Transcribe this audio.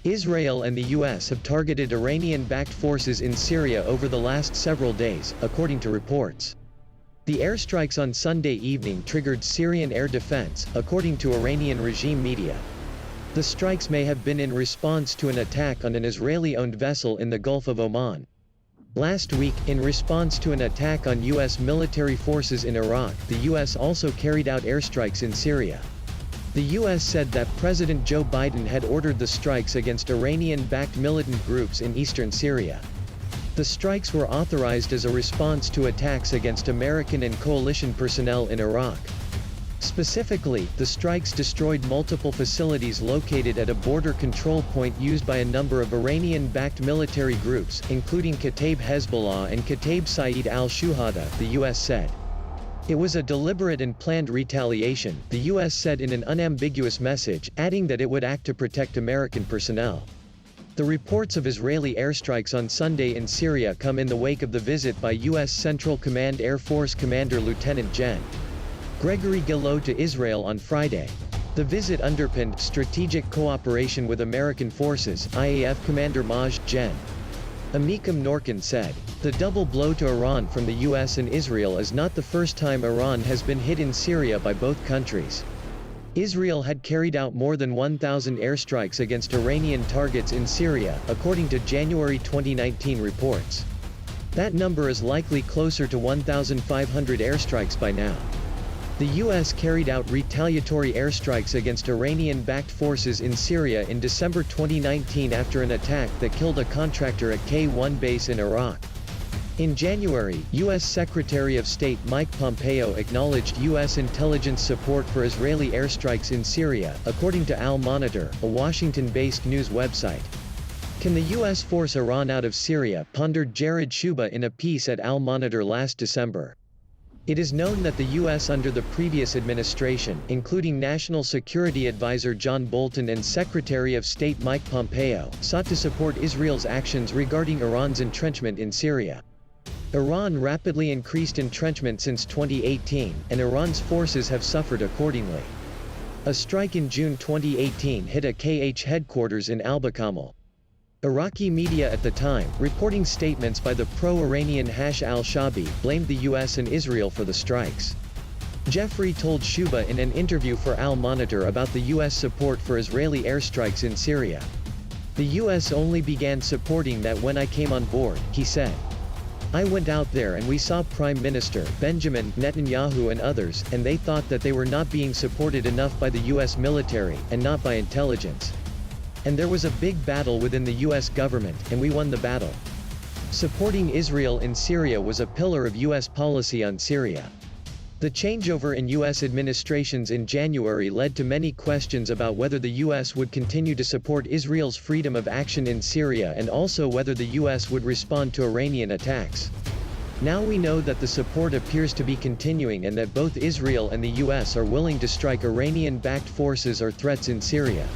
Israel and the US have targeted Iranian-backed forces in Syria over the last several days, according to reports. The airstrikes on Sunday evening triggered Syrian air defense, according to Iranian regime media. The strikes may have been in response to an attack on an Israeli-owned vessel in the Gulf of Oman. Last week, in response to an attack on U.S. military forces in Iraq, the U.S. also carried out airstrikes in Syria. The U.S. said that President Joe Biden had ordered the strikes against Iranian-backed militant groups in eastern Syria. The strikes were authorized as a response to attacks against American and coalition personnel in Iraq. Specifically, the strikes destroyed multiple facilities located at a border control point used by a number of Iranian-backed military groups, including Kataib Hezbollah and Kataib Saeed al-Shuhada, the U.S. said. It was a deliberate and planned retaliation, the U.S. said in an unambiguous message, adding that it would act to protect American personnel. The reports of Israeli airstrikes on Sunday in Syria come in the wake of the visit by U.S. Central Command Air Force Commander Lieutenant Gen. Gregory Gillot to Israel on Friday. The visit underpinned strategic cooperation with American forces, IAF Commander Maj. Gen. Amikam Norkin said. The double blow to Iran from the US and Israel is not the first time Iran has been hit in Syria by both countries. Israel had carried out more than 1,000 airstrikes against Iranian targets in Syria, according to January 2019 reports. That number is likely closer to 1,500 airstrikes by now. The U.S. carried out retaliatory airstrikes against Iranian-backed forces in Syria in December 2019 after an attack that killed a contractor at K-1 base in Iraq. In January, U.S. Secretary of State Mike Pompeo acknowledged U.S. intelligence support for Israeli airstrikes in Syria, according to Al Monitor, a Washington-based news website. Can the U.S. force Iran out of Syria? Pondered Jared Shuba in a piece at Al Monitor last December. It is known that the U.S. under the previous administration, including National Security Advisor John Bolton and Secretary of State Mike Pompeo, sought to support Israel's actions regarding Iran's entrenchment in Syria. Iran rapidly increased entrenchment since 2018, and Iran's forces have suffered accordingly. A strike in June 2018 hit a KH headquarters in Al-Bakamel. Iraqi media at the time, reporting statements by the pro-Iranian Hash al-Shabi, blamed the US and Israel for the strikes. Jeffrey told Shuba in an interview for Al Monitor about the US support for Israeli airstrikes in Syria. The US only began supporting that when I came on board, he said. I went out there and we saw Prime Minister Benjamin Netanyahu and others, and they thought that they were not being supported enough by the US military, and not by intelligence. And there was a big battle within the US government, and we won the battle. Supporting Israel in Syria was a pillar of US policy on Syria. The changeover in US administrations in January led to many questions about whether the US would continue to support Israel's freedom of action in Syria and also whether the US would respond to Iranian attacks. Now we know that the support appears to be continuing and that both Israel and the US are willing to strike Iranian-backed forces or threats in Syria.